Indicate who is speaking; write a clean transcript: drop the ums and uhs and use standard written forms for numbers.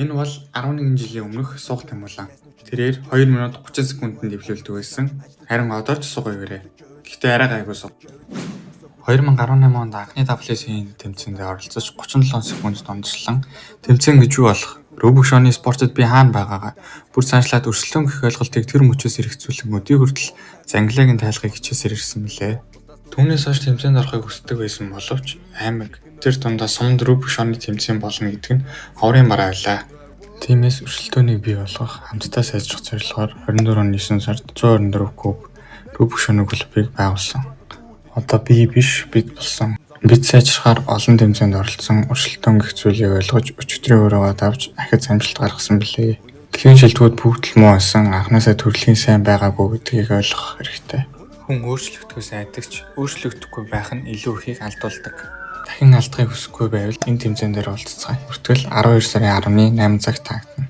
Speaker 1: Энэ бол 11 жилийн өмнөх суух тэмүүлэн. Тэрээр 2 минут 30 секундэд дэвлүүлдэг байсан. Харин одоо ч суугаарэ. Гэхдээ арай гайгүй суу. 2018 онд анхны WC-ийн тэмцээнд оролцож 37 секунд донжлон тэмцээн гэж юу болох? Рубик шоуны спортод би хаана байгаагаа бүр саншлаад өрсөлдөөн гэх ойлголтыг тэр мөчөөс эргэцүүлэх мөдий хүртэл зангилааг нь тайлахыг хичээсээр ирсэн мөлий. Түүнээс хойш тэмцээнд орохыг хүсдэг байсан боловч аймаг тэр дундаа сумд Рубик шоуны тэмцээн болно гэдэг нь ховрын бараа байлаа. Тиймээс өрсөлдөөнийг бий болгох, хамтдаа сайжрах зорилгоор 24 оны 9 сард 124 куб Рубик шоуны клубыг байгуулсан. Одоо би биш бид болсон. Бид сайжрахаар олон тэмцээнд оролцсон, өрсөлдөөн гэх зүйлийг ойлгож өчигдрийн өрөөгөө давж ахиц амжилт гаргасан билээ. Дэлхийн шилдэгүүд бүгд л муу байсан, анхнаасаа төрөлхийн сайн байгаагүй гэдгийг ойлгох хэрэгтэй. Хүн өөрчлөгдөхөөс айдагч, өөрчлөгдөхгүй байх нь илүү ихийг алдуулдаг. Дахин алдахыг хүсэхгүй байвал энэ тэмцээн дээр оролцоцгаая. Хүртэл 12 сарын 10-ны 8 цагт таагдана.